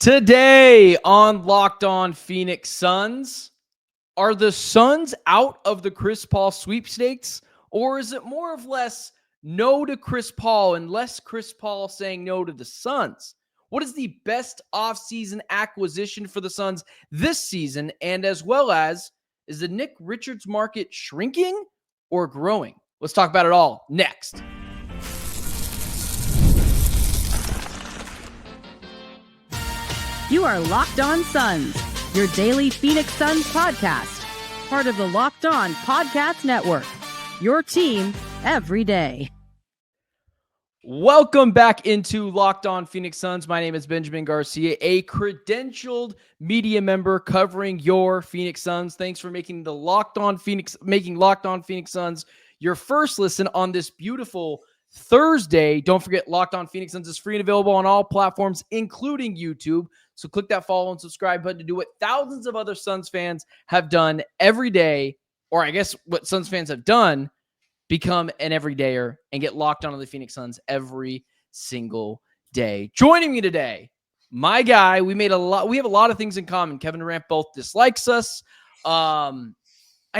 Today on Locked On Phoenix Suns, are the Suns out of the Chris Paul sweepstakes, or is it more or less no to Chris Paul and less Chris Paul saying no to the Suns? What is the best offseason acquisition for the Suns this season? And as well as, is the Nick Richards market shrinking or growing? Let's talk about it all next. You are Locked On Suns, your daily Phoenix Suns podcast, part of the Locked On Podcast Network, your team every day. Welcome back into Locked On Phoenix Suns. My name is Benjamin Garcia, a credentialed media member covering your Phoenix Suns. Thanks for making Locked On Phoenix Suns your first listen on this beautiful Thursday. Don't forget, Locked On Phoenix Suns is free and available on all platforms, including YouTube. So click that follow and subscribe button to do what thousands of other Suns fans have done every day, or I guess what Suns fans have done, become an everydayer and get locked onto the Phoenix Suns every single day. Joining me today, my guy. We have a lot of things in common. Kevin Durant both dislikes us. I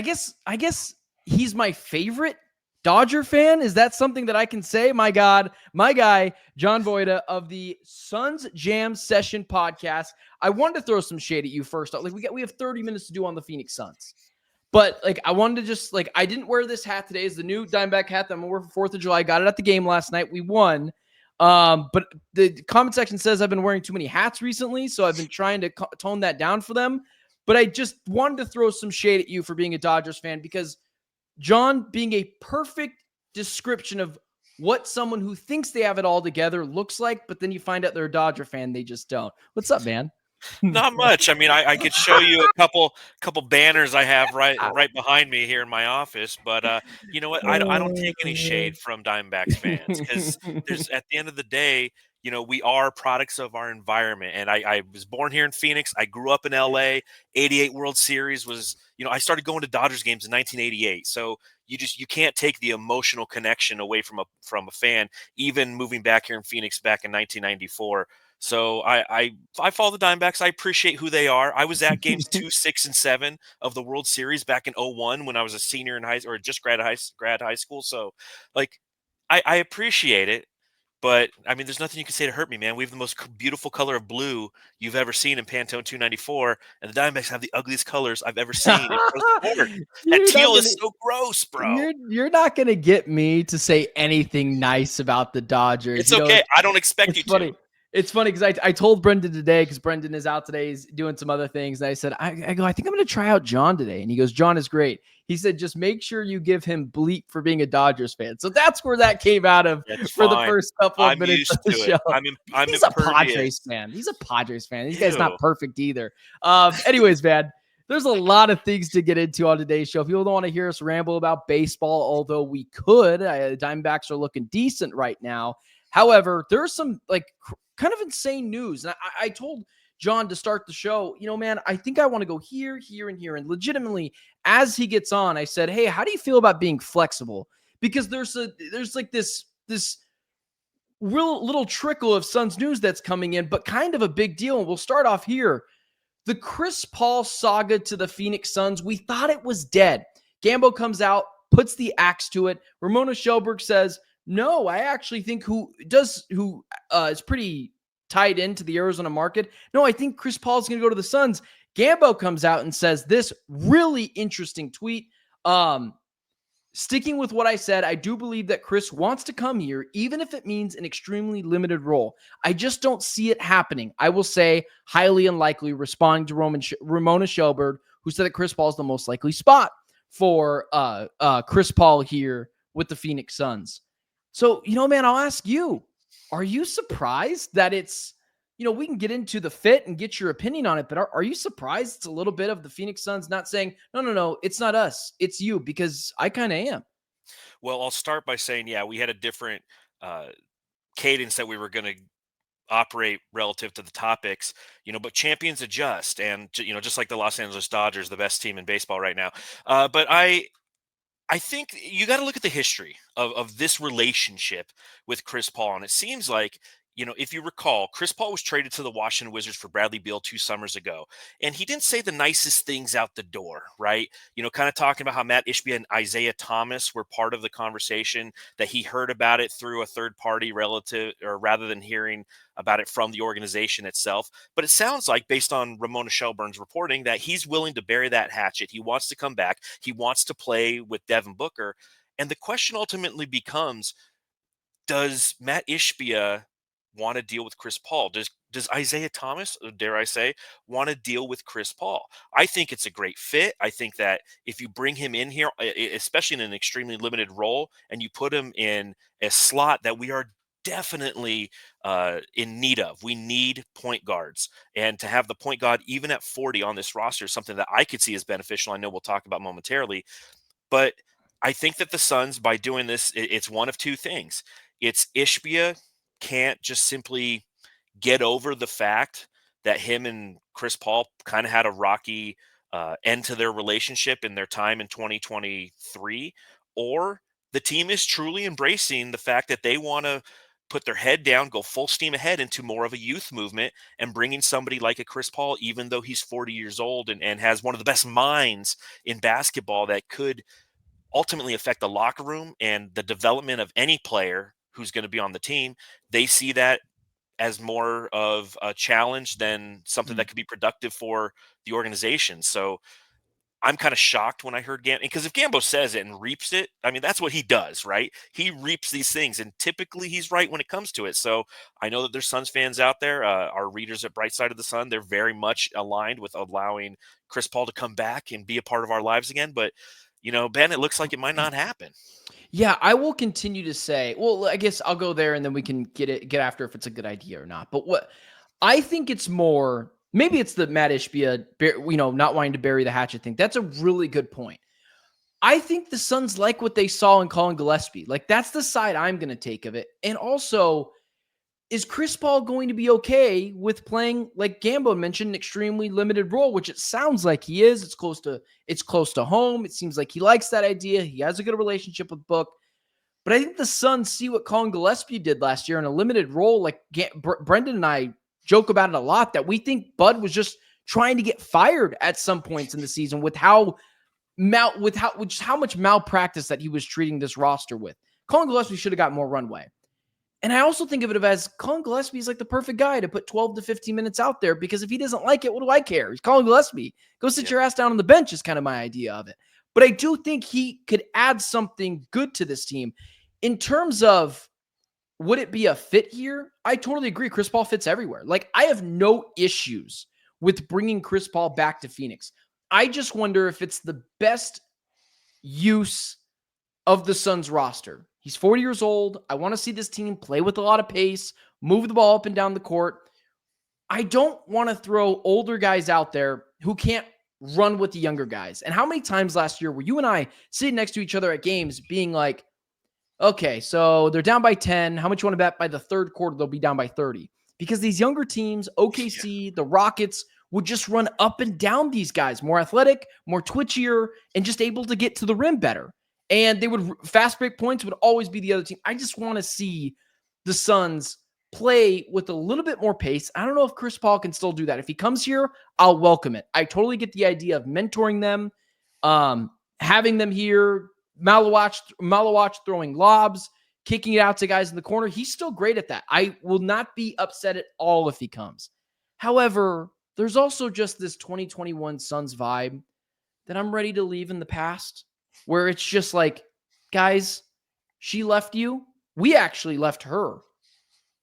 guess he's my favorite Dodger fan. Is that something that I can say? My God, my guy, John Voita of the Suns Jam Session podcast. I wanted to throw some shade at you first. Like we have 30 minutes to do on the Phoenix Suns. But I wanted to just I didn't wear this hat today. It's the new Diamondback hat that I'm wearing for 4th of July. I got it at the game last night. We won. But the comment section says I've been wearing too many hats recently, so I've been trying to tone that down for them. But I just wanted to throw some shade at you for being a Dodgers fan, because John being a perfect description of what someone who thinks they have it all together looks like, but then you find out they're a Dodger fan, they just don't. What's up, man? Not much. I mean, I could show you a couple banners I have right behind me here in my office, but you know what? I don't take any shade from Diamondbacks fans, because there's, at the end of the day, you know, we are products of our environment. And I was born here in Phoenix. I grew up in LA. 88 World Series was, you know, I started going to Dodgers games in 1988. So you can't take the emotional connection away from a fan, even moving back here in Phoenix back in 1994. So I follow the Diamondbacks. I appreciate who they are. I was at games 2, 6, and 7 of the World Series back in 2001 when I was a senior in high, or just grad high school. So I appreciate it. But I mean, there's nothing you can say to hurt me, man. We have the most beautiful color of blue you've ever seen in Pantone 294, and the Diamondbacks have the ugliest colors I've ever seen. That teal is so gross, bro. You're not gonna get me to say anything nice about the Dodgers. It's okay. I don't expect you to. It's funny because I told Brendan today, because Brendan is out today. He's doing some other things. And I said, I think I'm going to try out John today. And he goes, John is great. He said, just make sure you give him bleep for being a Dodgers fan. So that's where that came out of for the first couple of minutes of the show. He's a Padres fan. He's a Padres fan. These guys not perfect either. Anyways, man, there's a lot of things to get into on today's show. People don't want to hear us ramble about baseball, although we could. The Diamondbacks are looking decent right now. However, there's some kind of insane news. And I told John to start the show, you know, man, I think I want to go here, here, and here. And legitimately, as he gets on, I said, hey, how do you feel about being flexible? Because there's this real little trickle of Suns news that's coming in, but kind of a big deal. And we'll start off here. The Chris Paul saga to the Phoenix Suns, we thought it was dead. Gambo comes out, puts the axe to it. Ramona Shelburne says, no, I actually think who is pretty tied into the Arizona market. No, I think Chris Paul is going to go to the Suns. Gambo comes out and says this really interesting tweet. Sticking with what I said, I do believe that Chris wants to come here, even if it means an extremely limited role. I just don't see it happening. I will say highly unlikely, responding to Ramona Shelburne, who said that Chris Paul is the most likely spot for Chris Paul here with the Phoenix Suns. So, you know, man, I'll ask you, are you surprised that it's, you know, we can get into the fit and get your opinion on it, but are you surprised it's a little bit of the Phoenix Suns not saying, no, it's not us, it's you? Because I kind of am. Well, I'll start by saying, yeah, we had a different cadence that we were going to operate relative to the topics, you know, but champions adjust. And, you know, just like the Los Angeles Dodgers, the best team in baseball right now. But I think you got to look at the history of this relationship with Chris Paul. And it seems like, if you recall, Chris Paul was traded to the Washington Wizards for Bradley Beal 2 summers ago, and he didn't say the nicest things out the door, right? Kind of talking about how Matt Ishbia and Isaiah Thomas were part of the conversation, that he heard about it through a third party relative, or rather than hearing about it from the organization itself. But it sounds like, based on Ramona Shelburne's reporting, that he's willing to bury that hatchet. He wants to come back. He wants to play with Devin Booker. And the question ultimately becomes, does Matt Ishbia want to deal with Chris Paul? Does Isaiah Thomas, dare I say, want to deal with Chris Paul? I think it's a great fit. I think that if you bring him in here, especially in an extremely limited role, and you put him in a slot that we are definitely in need of. We need point guards, and to have the point guard even at 40 on this roster is something that I could see as beneficial. I know we'll talk about momentarily, but I think that the Suns, by doing this, it's one of two things. It's Ishbia can't just simply get over the fact that him and Chris Paul kind of had a rocky end to their relationship in their time in 2023, or the team is truly embracing the fact that they want to put their head down, go full steam ahead into more of a youth movement, and bringing somebody like a Chris Paul, even though he's 40 years old and has one of the best minds in basketball, that could ultimately affect the locker room and the development of any player who's going to be on the team. They see that as more of a challenge than something that could be productive for the organization. So I'm kind of shocked when I heard Gambo, because if Gambo says it and reaps it, I mean, that's what he does, right? He reaps these things, and typically he's right when it comes to it. So I know that there's Suns fans out there, our readers at Bright Side of the Sun, they're very much aligned with allowing Chris Paul to come back and be a part of our lives again. But, Ben, it looks like it might not happen. Yeah, I will continue to say, well, I guess I'll go there and then we can get after if it's a good idea or not. But what I think it's more, maybe it's the Matt Ishbia, not wanting to bury the hatchet thing. That's a really good point. I think the Suns like what they saw in Colin Gillespie. Like, that's the side I'm going to take of it. And also, is Chris Paul going to be okay with playing, like Gambo mentioned, an extremely limited role, which it sounds like he is. It's close to home. It seems like he likes that idea. He has a good relationship with Book. But I think the Suns see what Colin Gillespie did last year in a limited role. Like Brendan and I joke about it a lot, that we think Bud was just trying to get fired at some points in the season with how much malpractice that he was treating this roster with. Colin Gillespie should have got more runway. And I also think of it as Colin Gillespie is like the perfect guy to put 12 to 15 minutes out there, because if he doesn't like it, what do I care? He's Colin Gillespie. Go sit your ass down on the bench is kind of my idea of it. But I do think he could add something good to this team. In terms of, would it be a fit here? I totally agree. Chris Paul fits everywhere. Like, I have no issues with bringing Chris Paul back to Phoenix. I just wonder if it's the best use of the Suns roster. He's 40 years old. I want to see this team play with a lot of pace, move the ball up and down the court. I don't want to throw older guys out there who can't run with the younger guys. And how many times last year were you and I sitting next to each other at games being like, okay, so they're down by 10. How much you want to bet by the third quarter they'll be down by 30? Because these younger teams, OKC, the Rockets, would just run up and down these guys, more athletic, more twitchier, and just able to get to the rim better. And they would, fast break points would always be the other team. I just want to see the Suns play with a little bit more pace. I don't know if Chris Paul can still do that. If he comes here, I'll welcome it. I totally get the idea of mentoring them, having them here, Malawatch throwing lobs, kicking it out to guys in the corner. He's still great at that. I will not be upset at all if he comes. However, there's also just this 2021 Suns vibe that I'm ready to leave in the past, where it's just like, guys, she left you. We actually left her.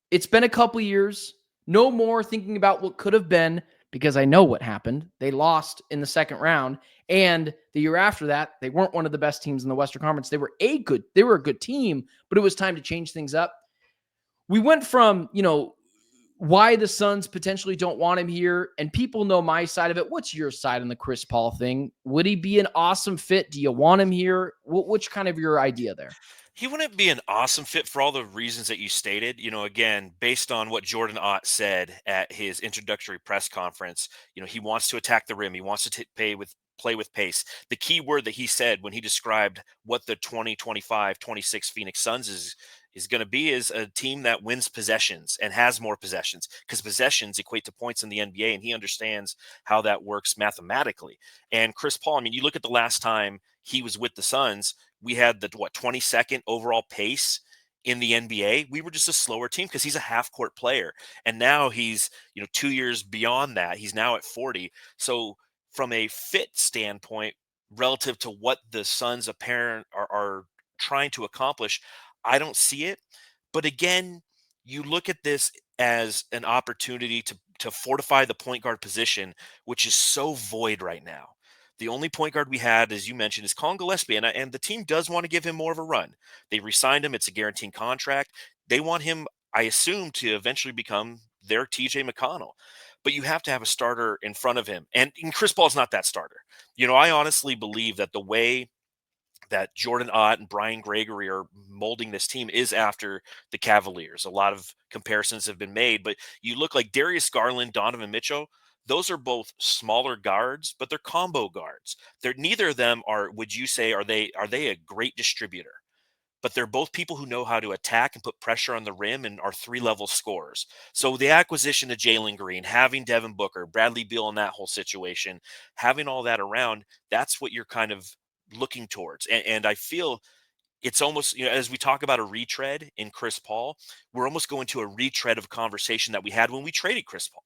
It's been a couple years. No more thinking about what could have been, because I know what happened. They lost in the second round. And the year after that, they weren't one of the best teams in the Western Conference. They were a good team, but it was time to change things up. We went from, why the Suns potentially don't want him here, and people know my side of it. What's your side on the Chris Paul thing? Would he be an awesome fit? Do you want him here? Which kind of your idea there? He wouldn't be an awesome fit for all the reasons that you stated. Again, based on what Jordan Ott said at his introductory press conference, he wants to attack the rim. He wants to play with pace. The key word that he said when he described what the 2025-26 Phoenix Suns is going to be is a team that wins possessions and has more possessions, because possessions equate to points in the NBA, and he understands how that works mathematically. And Chris Paul, I mean, you look at the last time he was with the Suns, we had the 22nd overall pace in the NBA. We were just a slower team because he's a half court player. And now he's, 2 years beyond that. He's now at 40. So from a fit standpoint, relative to what the Suns apparent are trying to accomplish, I don't see it. But again, you look at this as an opportunity to fortify the point guard position, which is so void right now. The only point guard we had, as you mentioned, is Colin Gillespie, and the team does want to give him more of a run. They re-signed him; it's a guaranteed contract. They want him, I assume, to eventually become their TJ McConnell. But you have to have a starter in front of him, and Chris Paul's not that starter. I honestly believe that the way that Jordan Ott and Brian Gregory are molding this team is after the Cavaliers. A lot of comparisons have been made, but you look like Darius Garland, Donovan Mitchell. Those are both smaller guards, but they're combo guards. Neither of them are, would you say, are they a great distributor? But they're both people who know how to attack and put pressure on the rim and are 3-level scorers. So the acquisition of Jalen Green, having Devin Booker, Bradley Beal in that whole situation, having all that around, that's what you're kind of looking towards. And I feel it's almost, as we talk about a retread in Chris Paul, we're almost going to a retread of a conversation that we had when we traded Chris Paul,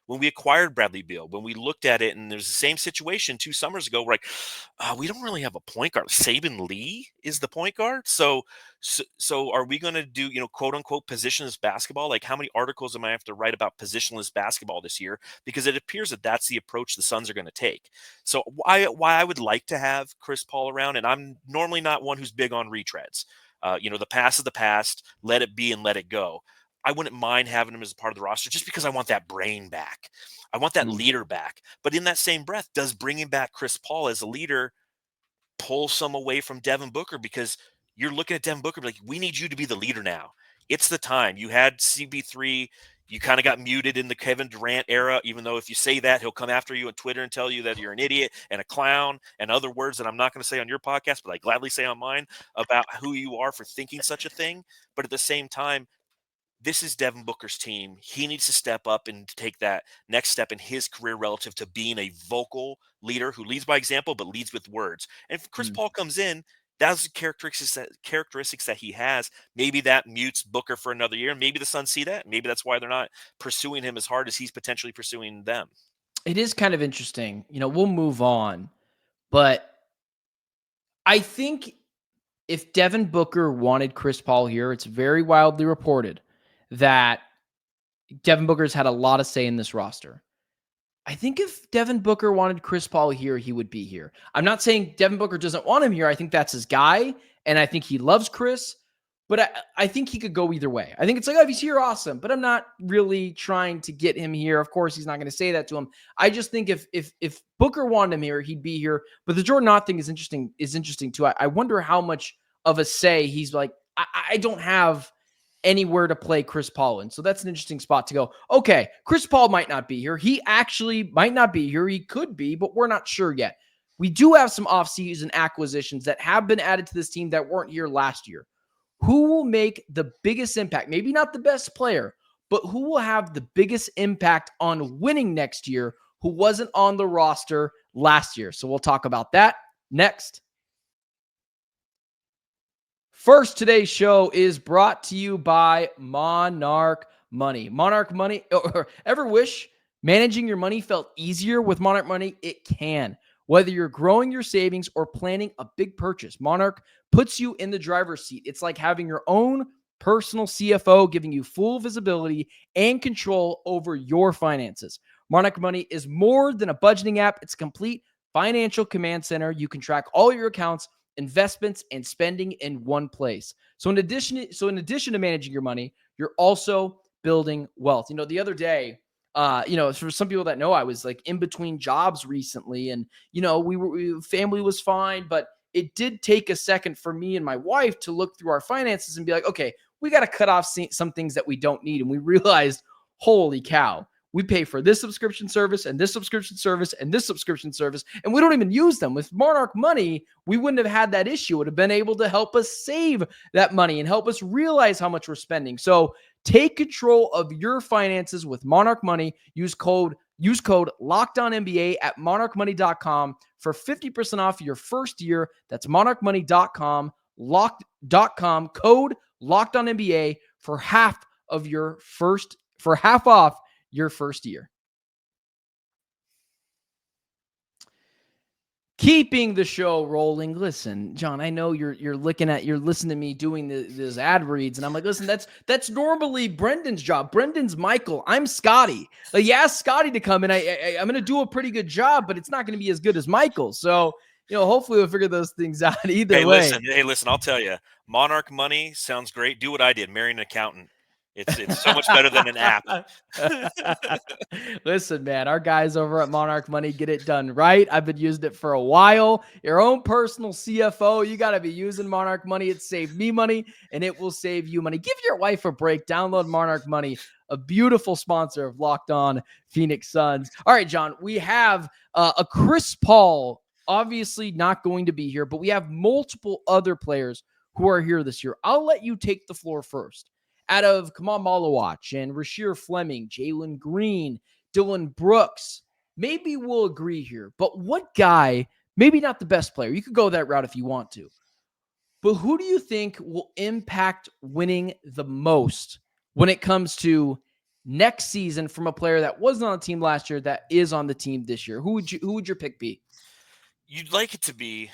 when we acquired Bradley Beal, when we looked at it, and there's the same situation 2 summers ago. We're like, we don't really have a point guard. Saban Lee is the point guard. So are we going to do, quote unquote, positionless basketball? Like, how many articles am I have to write about positionless basketball this year? Because it appears that that's the approach the Suns are going to take. So why I would like to have Chris Paul around, and I'm normally not one who's big on retreads. The past is the past. Let it be and let it go. I wouldn't mind having him as a part of the roster just because I want that brain back. I want that leader back. But in that same breath, does bringing back Chris Paul as a leader pull some away from Devin Booker? Because you're looking at Devin Booker like, we need you to be the leader now. It's the time. You had CB3. You kind of got muted in the Kevin Durant era, even though if you say that, he'll come after you on Twitter and tell you that you're an idiot and a clown and other words that I'm not going to say on your podcast, but I gladly say on mine about who you are for thinking such a thing. But at the same time, this is Devin Booker's team. He needs to step up and take that next step in his career relative to being a vocal leader who leads by example, but leads with words. And if Chris Paul comes in, that's the characteristics that he has. Maybe that mutes Booker for another year. Maybe the Suns see that. Maybe that's why they're not pursuing him as hard as he's potentially pursuing them. It is kind of interesting. We'll move on, but I think if Devin Booker wanted Chris Paul here, it's very wildly reported that Devin Booker's had a lot of say in this roster. I think if Devin Booker wanted Chris Paul here, he would be here. I'm not saying Devin Booker doesn't want him here. I think that's his guy, and I think he loves Chris, but I think he could go either way. I think it's like, oh, if he's here, awesome, but I'm not really trying to get him here. Of course, he's not going to say that to him. I just think if Booker wanted him here, he'd be here. But the Jordan Ott thing is interesting too. I wonder how much of a say he's like, I don't have anywhere to play Chris Paul in. So that's an interesting spot to go. Okay, Chris Paul might not be here. He actually might not be here. He could be, but we're not sure yet. We do have some offseason acquisitions that have been added to this team that weren't here last year. Who will make the biggest impact? Maybe not the best player, but who will have the biggest impact on winning next year who wasn't on the roster last year? So we'll talk about that next. First, today's show is brought to you by Monarch Money. Monarch Money, ever wish managing your money felt easier with Monarch Money? It can. Whether you're growing your savings or planning a big purchase, Monarch puts you in the driver's seat. It's like having your own personal CFO giving you full visibility and control over your finances. Monarch Money is more than a budgeting app. It's a complete financial command center. You can track all your accounts, investments, and spending in one place. So in addition to managing your money, you're also building wealth. The other day, for some people that know, I was like in between jobs recently, and family was fine, but it did take a second for me and my wife to look through our finances and be like, okay, we got to cut off some things that we don't need. And we realized, holy cow, we pay for this subscription service and this subscription service and this subscription service, and we don't even use them. With Monarch Money, we wouldn't have had that issue. It would have been able to help us save that money and help us realize how much we're spending. So take control of your finances with Monarch Money. Use code LOCKEDONNBA at monarchmoney.com for 50% off your first year. That's monarchmoney.com, code LOCKEDONNBA for half off your first year. Keeping the show rolling. Listen, John, I know you're listening to me doing this ad reads, and I'm like, listen, that's normally Brendan's job. Brendan's Michael. I'm Scotty. Like, you asked Scotty to come, and I'm going to do a pretty good job, but it's not going to be as good as Michael. So, hopefully we'll figure those things out either way. Hey, listen, I'll tell you, Monarch Money sounds great. Do what I did, marry an accountant. It's so much better than an app. Listen, man, our guys over at Monarch Money get it done right. I've been using it for a while. Your own personal CFO, you got to be using Monarch Money. It saved me money, and it will save you money. Give your wife a break. Download Monarch Money, a beautiful sponsor of Locked On Phoenix Suns. All right, John, we have a Chris Paul, obviously not going to be here, but we have multiple other players who are here this year. I'll let you take the floor first. Out of Kamal Malawatch and Rasheer Fleming, Jalen Green, Dillon Brooks, maybe we'll agree here. But what guy, maybe not the best player, you could go that route if you want to, but who do you think will impact winning the most when it comes to next season from a player that wasn't on the team last year that is on the team this year? Who would your pick be? You'd like it to be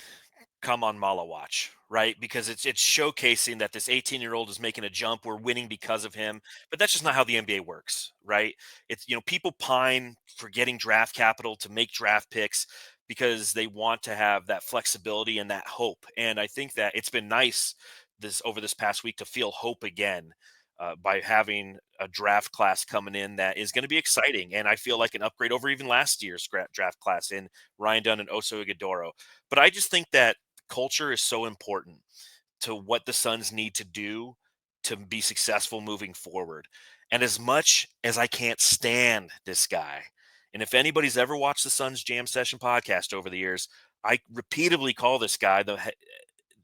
Kamal Malawatch, right? Because it's showcasing that this 18-year-old is making a jump. We're winning because of him, but that's just not how the NBA works, right? It's, people pine for getting draft capital to make draft picks because they want to have that flexibility and that hope. And I think that it's been nice over this past week to feel hope again by having a draft class coming in that is going to be exciting. And I feel like an upgrade over even last year's draft class in Ryan Dunn and Oso Ighodaro. But I just think that culture is so important to what the Suns need to do to be successful moving forward. And as much as I can't stand this guy, and if anybody's ever watched the Suns Jam Session podcast over the years, I repeatedly call this guy,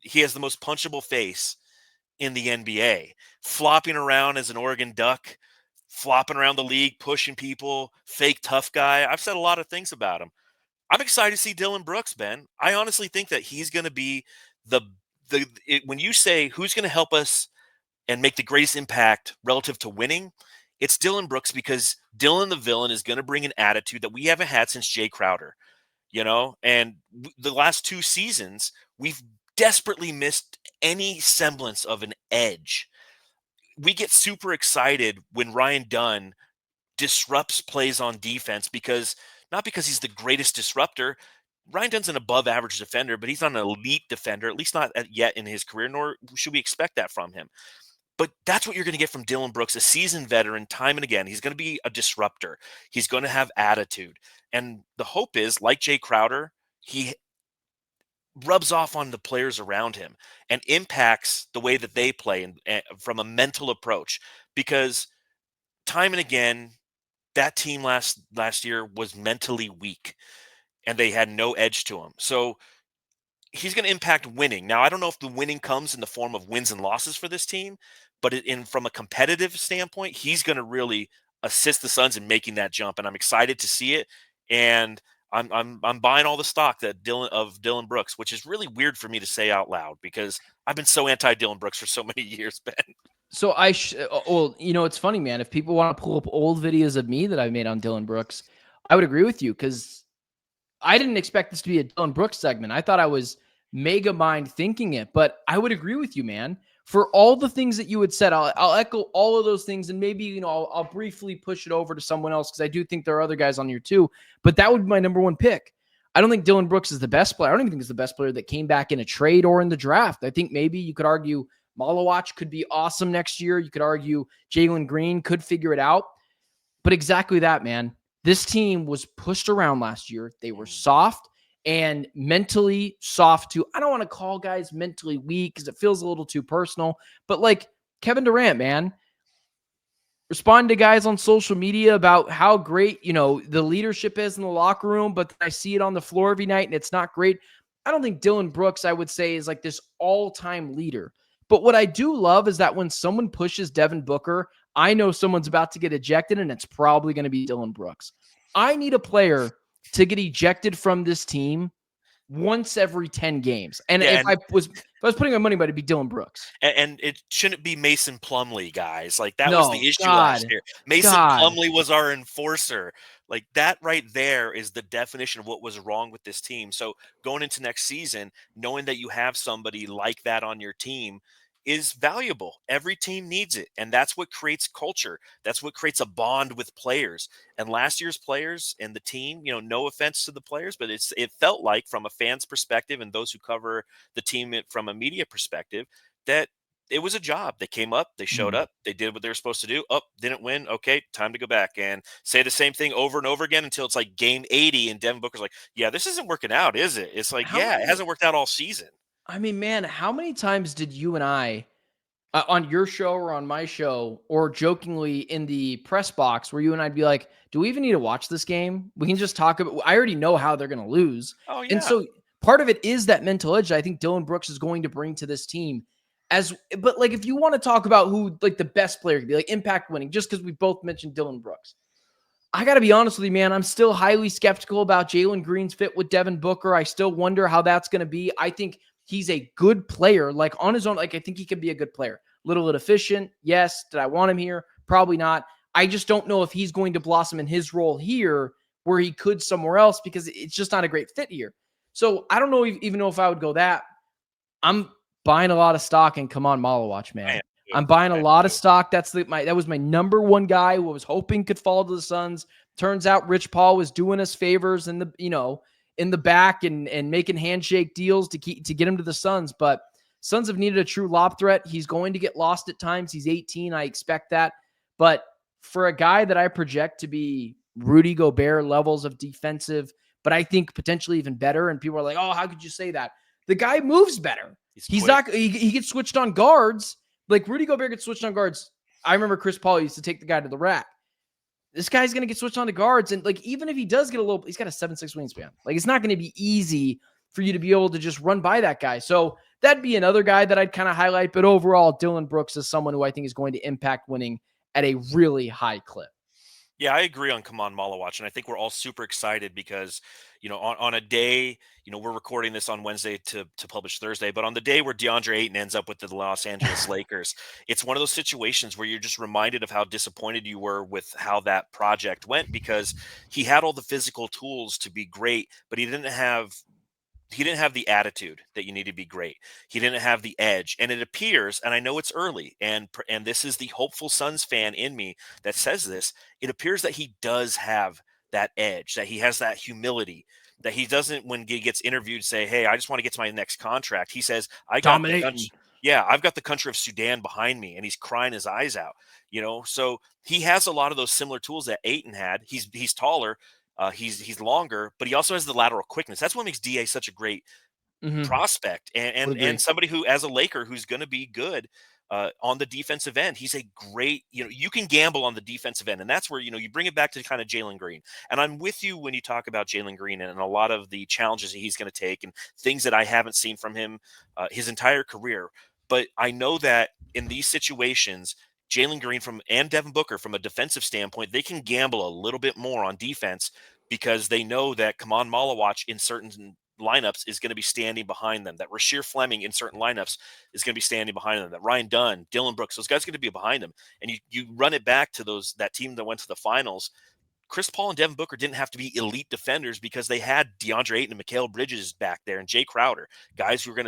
he has the most punchable face in the NBA, flopping around as an Oregon Duck, flopping around the league, pushing people, fake tough guy. I've said a lot of things about him. I'm excited to see Dillon Brooks, Ben. I honestly think that he's going to be when you say who's going to help us and make the greatest impact relative to winning, it's Dillon Brooks, because Dillon the villain is going to bring an attitude that we haven't had since Jay Crowder, and the last 2 seasons, we've desperately missed any semblance of an edge. We get super excited when Ryan Dunn disrupts plays on defense not because he's the greatest disruptor. Ryan Dunn's an above average defender, but he's not an elite defender, at least not yet in his career, nor should we expect that from him. But that's what you're going to get from Dillon Brooks, a seasoned veteran, time and again. He's going to be a disruptor. He's going to have attitude. And the hope is, like Jay Crowder, he rubs off on the players around him and impacts the way that they play and from a mental approach. Because time and again, that team last year was mentally weak and they had no edge to them. So he's going to impact winning. Now, I don't know if the winning comes in the form of wins and losses for this team, but from a competitive standpoint, he's going to really assist the Suns in making that jump. And I'm excited to see it. And I'm buying all the stock that Dillon Brooks, which is really weird for me to say out loud because I've been so anti Dillon Brooks for so many years, Ben. So it's funny, man. If people want to pull up old videos of me that I've made on Dillon Brooks, I would agree with you, because I didn't expect this to be a Dillon Brooks segment. I thought I was mega mind thinking it, but I would agree with you, man. For all the things that you had said, I'll echo all of those things, and maybe I'll briefly push it over to someone else because I do think there are other guys on here too. But that would be my number one pick. I don't think Dillon Brooks is the best player. I don't even think he's the best player that came back in a trade or in the draft. I think maybe you could argue Malawatch could be awesome next year. You could argue Jalen Green could figure it out. But exactly that, man. This team was pushed around last year. They were soft and mentally soft too. I don't want to call guys mentally weak because it feels a little too personal. But like Kevin Durant, man, respond to guys on social media about how great, the leadership is in the locker room, but I see it on the floor every night and it's not great. I don't think Dillon Brooks, I would say, is like this all-time leader. But what I do love is that when someone pushes Devin Booker, I know someone's about to get ejected, and it's probably going to be Dillon Brooks. I need a player to get ejected from this team once every 10 games. And Yeah, if I was putting my money, but it'd be Dillon Brooks. and it shouldn't be Mason Plumlee, guys. Like, that was No, the issue last God, year. Mason God. Plumlee was our enforcer. Like, that right there is the definition of what was wrong with this team. So going into next season, knowing that you have somebody like that on your team is valuable. Every team needs it, and that's what creates culture. That's what creates a bond with players. And last year's players and the team, no offense to the players, but it felt like, from a fan's perspective and those who cover the team from a media perspective, that it was a job. They came up, they showed Mhm. up, they did what they were supposed to do. Oh, didn't win. Okay, time to go back and say the same thing over and over again until it's like game 80, and Devin Booker's like, yeah, this isn't working out, is it? It's like, How yeah, it many hasn't worked out all season. I mean, man, how many times did you and I on your show or on my show, or jokingly in the press box, where you and I'd be like, do we even need to watch this game? We can just talk about, I already know how they're going to lose. Oh And yeah. so part of it is that mental edge I think Dillon Brooks is going to bring to this team. But like, if you want to talk about who like the best player could be, like impact winning, just because we both mentioned Dillon Brooks, I got to be honest with you, man. I'm still highly skeptical about Jalen Green's fit with Devin Booker. I still wonder how that's going to be. I think he's a good player, like on his own. Like, I think he can be a good player. Little inefficient, yes. Did I want him here? Probably not. I just don't know if he's going to blossom in his role here where he could somewhere else, because it's just not a great fit here. So I don't know even know if I would go that. I'm buying a lot of stock in Kamal Malawatch, I man. am too. I'm buying a I am lot of too. stock. That was my number one guy who I was hoping could fall to the Suns. Turns out Rich Paul was doing us favors in the back and making handshake deals to get him to the Suns. But Suns have needed a true lob threat. He's going to get lost at times. He's 18. I expect that. But for a guy that I project to be Rudy Gobert levels of defensive, but I think potentially even better, and people are like, oh, how could you say that? The guy moves better. He's He's quick. not. He gets switched on guards. Like Rudy Gobert gets switched on guards. I remember Chris Paul used to take the guy to the rack. This guy's going to get switched on to guards, and like even if he does get a little, he's got a 7'6" wingspan. Like, it's not going to be easy for you to be able to just run by that guy. So that'd be another guy that I'd kind of highlight. But overall, Dillon Brooks is someone who I think is going to impact winning at a really high clip. Yeah, I agree on Kamal Malawatch, and I think we're all super excited because, on a day, we're recording this on Wednesday to publish Thursday, but on the day where DeAndre Ayton ends up with the Los Angeles Lakers, it's one of those situations where you're just reminded of how disappointed you were with how that project went, because he had all the physical tools to be great, but he didn't have the attitude that you need to be great. He didn't have the edge. And it appears, and I know it's early, and this is the hopeful Suns fan in me that says this, it appears that he does have that edge, that he has that humility, that he doesn't, when he gets interviewed, say, hey, I just want to get to my next contract. He says, Dominating. I've got the country of Sudan behind me, and he's crying his eyes out, So he has a lot of those similar tools that Ayton had. He's taller, he's longer, but he also has the lateral quickness. That's what makes DA such a great Mm-hmm. prospect, and Would and, agree. and somebody who, as a Laker, who's going to be good on the defensive end. He's a great, you can gamble on the defensive end, and that's where you bring it back to kind of Jalen Green. And I'm with you when you talk about Jalen Green and a lot of the challenges that he's going to take and things that I haven't seen from him his entire career. But I know that in these situations, Jalen Green and Devin Booker, from a defensive standpoint, they can gamble a little bit more on defense because they know that Kamal Malawatch in certain lineups is going to be standing behind them, that Rasheer Fleming in certain lineups is going to be standing behind them, that Ryan Dunn, Dillon Brooks, those guys are going to be behind them. And you run it back to that team that went to the finals. Chris Paul and Devin Booker didn't have to be elite defenders because they had DeAndre Ayton and Mikal Bridges back there and Jay Crowder, guys who are going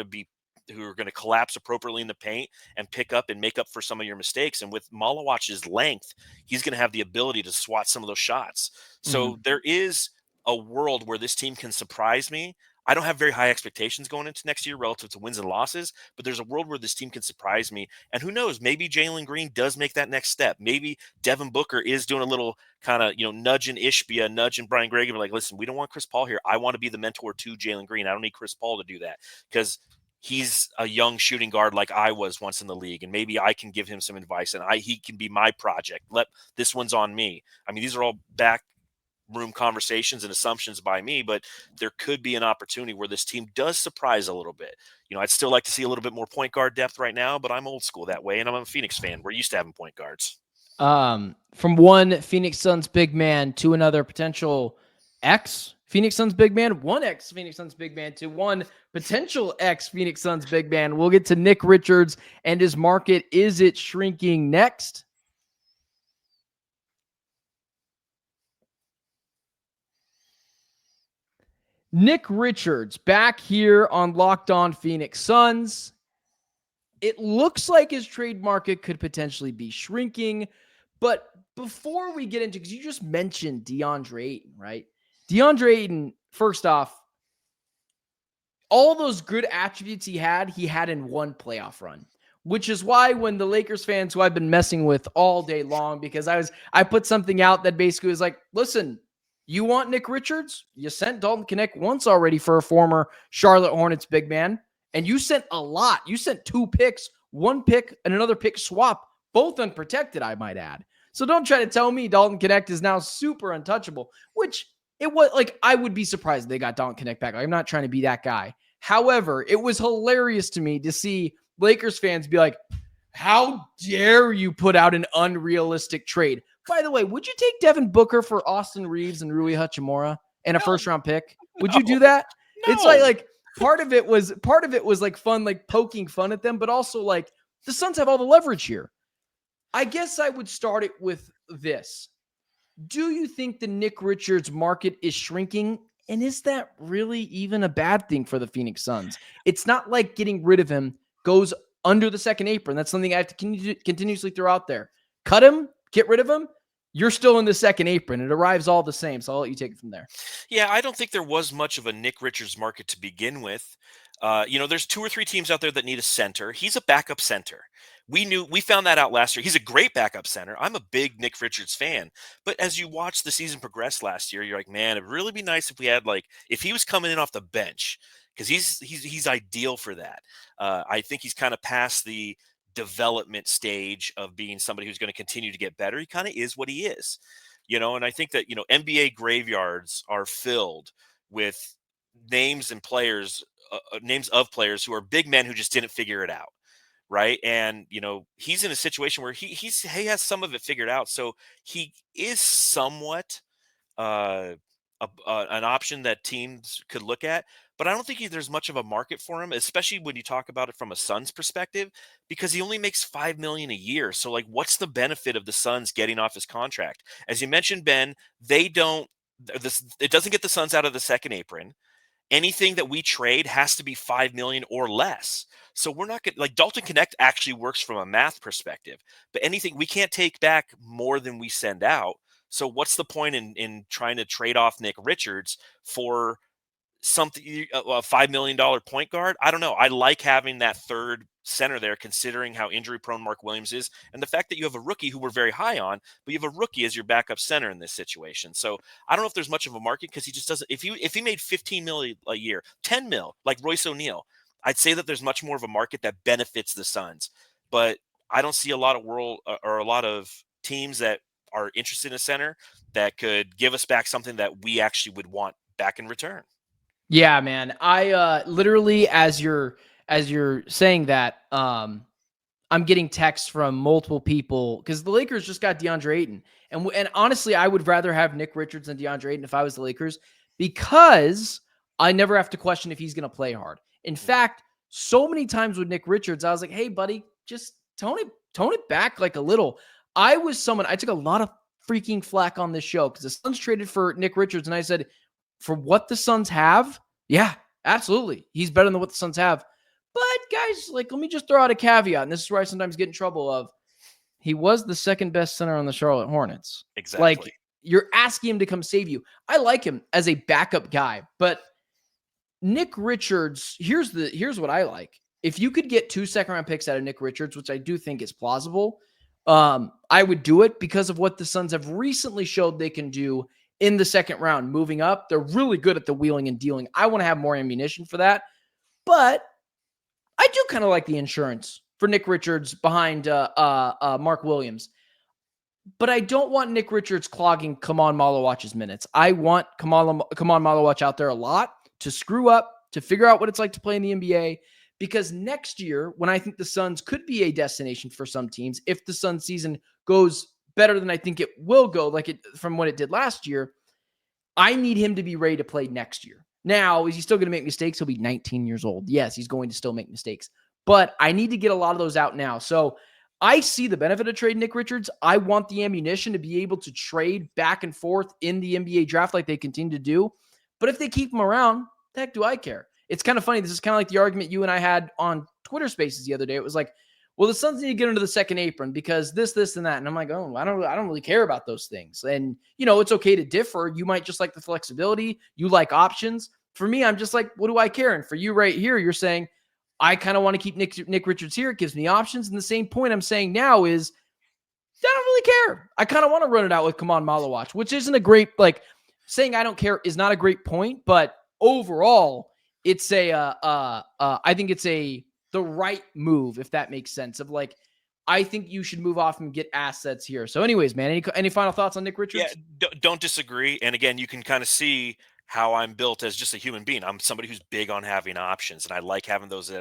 to collapse appropriately in the paint and pick up and make up for some of your mistakes. And with Malawatch's length, he's going to have the ability to swat some of those shots. Mm-hmm. So there is a world where this team can surprise me. I don't have very high expectations going into next year relative to wins and losses, but there's a world where this team can surprise me. And who knows, maybe Jalen Green does make that next step. Maybe Devin Booker is doing a little kind of, nudging Ishbia, nudging Brian Gregg, like, listen, we don't want Chris Paul here. I want to be the mentor to Jalen Green. I don't need Chris Paul to do that, because he's a young shooting guard like I was once in the league, and maybe I can give him some advice, and he can be my project. This one's on me. I mean, these are all back room conversations and assumptions by me, but there could be an opportunity where this team does surprise a little bit. I'd still like to see a little bit more point guard depth right now, but I'm old school that way, and I'm a Phoenix fan. We're used to having point guards. From one Phoenix Suns big man to another potential ex Phoenix Suns big man, one ex Phoenix Suns big man to one potential ex Phoenix Suns big man. We'll get to Nick Richards and his market. Is it shrinking next? Nick Richards back here on Locked On Phoenix Suns. It looks like his trade market could potentially be shrinking, but before we get into, because you just mentioned DeAndre Ayton, right? DeAndre Ayton, first off, all those good attributes he had in one playoff run, which is why when the Lakers fans who I've been messing with all day long, because I put something out that basically was like, listen, you want Nick Richards? You sent Dalton Knecht once already for a former Charlotte Hornets big man, and you sent a lot. You sent 2 picks, 1 pick and another pick swap, both unprotected, I might add. So don't try to tell me Dalton Knecht is now super untouchable, which it was like, I would be surprised if they got Dalton Knecht back. I'm not trying to be that guy. However, it was hilarious to me to see Lakers fans be like, how dare you put out an unrealistic trade? By the way, would you take Devin Booker for Austin Reeves and Rui Hachimura and a first-round pick? Would you do that? No. It's like part of it was like fun, like poking fun at them, but also like the Suns have all the leverage here. I guess I would start it with this. Do you think the Nick Richards market is shrinking? And is that really even a bad thing for the Phoenix Suns? It's not like getting rid of him goes under the second apron. That's something I have to continuously throw out there. Cut him, get rid of him. You're still in the second apron. It arrives all the same. So I'll let you take it from there. Yeah, I don't think there was much of a Nick Richards market to begin with. There's 2 or 3 teams out there that need a center. He's a backup center. We found that out last year. He's a great backup center. I'm a big Nick Richards fan. But as you watch the season progress last year, you're like, man, it'd really be nice if we had if he was coming in off the bench, because he's ideal for that. I think he's kind of past the development stage of being somebody who's going to continue to get better. He kind of is what he is, and I think that, NBA graveyards are filled with names and players, names of players who are big men who just didn't figure it out. Right. And, he's in a situation where he has some of it figured out. So he is somewhat an option that teams could look at. But I don't think there's much of a market for him, especially when you talk about it from a Suns perspective, because he only makes $5 million a year. So, what's the benefit of the Suns getting off his contract? As you mentioned, Ben, it doesn't get the Suns out of the second apron. Anything that we trade has to be $5 million or less. So we're not going to, Dalton Knecht actually works from a math perspective, but anything we can't take back more than we send out. So what's the point in trying to trade off Nick Richards for something, a $5 million point guard? I don't know. I like having that third center there, considering how injury prone Mark Williams is, and the fact that you have a rookie who we're very high on, but you have a rookie as your backup center in this situation. So I don't know if there's much of a market, because he just doesn't. If he made $15 million a year, $10 million like Royce O'Neal, I'd say that there's much more of a market that benefits the Suns. But I don't see a lot of teams that are interested in a center that could give us back something that we actually would want back in return. Yeah, man. I literally, as you're saying that, I'm getting texts from multiple people, because the Lakers just got DeAndre Ayton. And honestly, I would rather have Nick Richards than DeAndre Ayton if I was the Lakers, because I never have to question if he's going to play hard. In fact, so many times with Nick Richards, I was like, hey, buddy, just tone it back a little. I took a lot of freaking flack on this show because the Suns traded for Nick Richards, and I said, for what the Suns have, yeah, absolutely. He's better than what the Suns have. But guys, let me just throw out a caveat, and this is where I sometimes get in trouble of, he was the second best center on the Charlotte Hornets. Exactly. You're asking him to come save you. I like him as a backup guy, but Nick Richards, here's what I like. If you could get 2 second-round picks out of Nick Richards, which I do think is plausible, I would do it because of what the Suns have recently showed they can do in the second round, moving up. They're really good at the wheeling and dealing. I want to have more ammunition for that. But I do kind of like the insurance for Nick Richards behind Mark Williams. But I don't want Nick Richards clogging Kamal Malawatch's minutes. I want Kamal Malawatch out there a lot to screw up, to figure out what it's like to play in the NBA. Because next year, when I think the Suns could be a destination for some teams, if the Suns season goes better than I think it will go, from what it did last year, I need him to be ready to play next year. Now, is he still going to make mistakes? He'll be 19 years old. Yes, he's going to still make mistakes. But I need to get a lot of those out now. So I see the benefit of trading Nick Richards. I want the ammunition to be able to trade back and forth in the NBA draft like they continue to do. But if they keep him around, the heck do I care? It's kind of funny. This is kind of like the argument you and I had on Twitter Spaces the other day. It was like, well, the Suns need to get into the second apron because this, and that. And I'm like, oh, I don't really care about those things. And, it's okay to differ. You might just like the flexibility. You like options. For me, I'm just like, what do I care? And for you right here, you're saying, I kind of want to keep Nick Richards here. It gives me options. And the same point I'm saying now is I don't really care. I kind of want to run it out with Kamal Malawatch, which isn't a great, saying I don't care is not a great point, but overall it's I think it's the right move, if that makes sense, of I think you should move off and get assets here. So anyways, man, any final thoughts on Nick Richards? Yeah, don't disagree. And again, you can kind of see how I'm built as just a human being. I'm somebody who's big on having options, and I like having those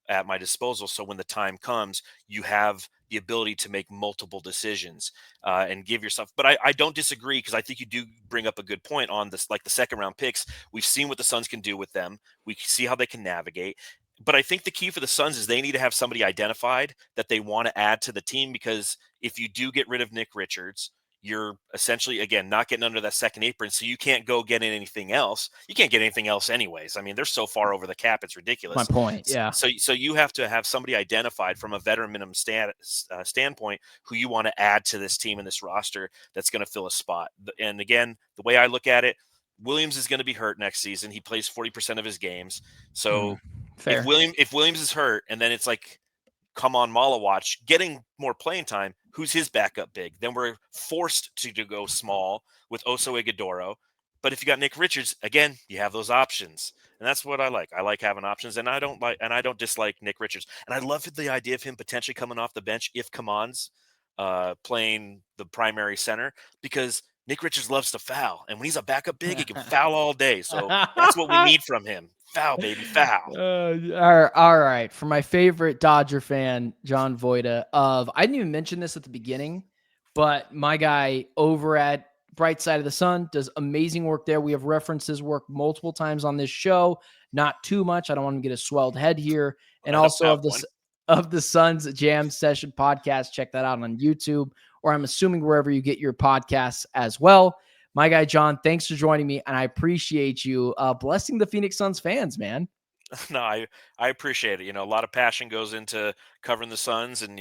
at my disposal. So when the time comes, you have the ability to make multiple decisions and give yourself. But I don't disagree, because I think you do bring up a good point on this, like the second round picks. We've seen what the Suns can do with them. We see how they can navigate. But I think the key for the Suns is they need to have somebody identified that they want to add to the team, because if you do get rid of Nick Richards, you're essentially, again, not getting under that second apron. So you can't go get anything else. You can't get anything else anyways. I mean, they're so far over the cap, it's ridiculous. My point, yeah. So you have to have somebody identified from a veteran minimum standpoint who you want to add to this team and this roster that's going to fill a spot. And again, the way I look at it, Williams is going to be hurt next season. He plays 40% of his games. So fair. If Williams is hurt, and then it's like, come on, Malawatch getting more playing time, who's his backup big? Then we're forced to go small with Oso Ighodaro. But if you got Nick Richards, again, you have those options. And that's what I like. I like having options, and I don't dislike Nick Richards. And I love the idea of him potentially coming off the bench if Kaman's playing the primary center, because Nick Richards loves to foul. And when he's a backup big, he can foul all day. So that's what we need from him. Foul, baby, foul. All right. For my favorite Dodger fan, John Voita, I didn't even mention this at the beginning, but my guy over at Bright Side of the Sun does amazing work there. We have referenced his work multiple times on this show, not too much. I don't want to get a swelled head here. And also of the Suns Jam Session podcast. Check that out on YouTube, or I'm assuming wherever you get your podcasts as well. My guy, John, thanks for joining me, and I appreciate you blessing the Phoenix Suns fans, man. No, I appreciate it. A lot of passion goes into covering the Suns, and,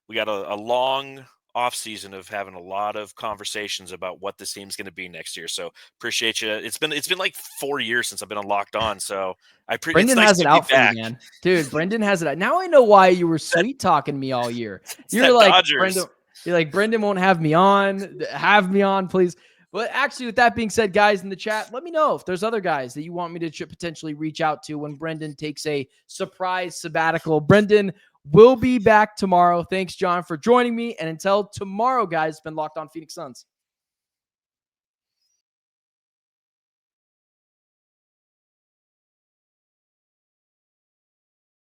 we got a long offseason of having a lot of conversations about what this team's going to be next year. So appreciate you. It's been like 4 years since I've been on Locked On. So Brendan has it out for you, man. Dude, Brendan has it out. Now I know why you were sweet talking me all year. You're like, Brendan won't have me on. Have me on, please. But actually, with that being said, guys in the chat, let me know if there's other guys that you want me to potentially reach out to when Brendan takes a surprise sabbatical. Brendan will be back tomorrow. Thanks, John, for joining me. And until tomorrow, guys, it's been Locked On Phoenix Suns.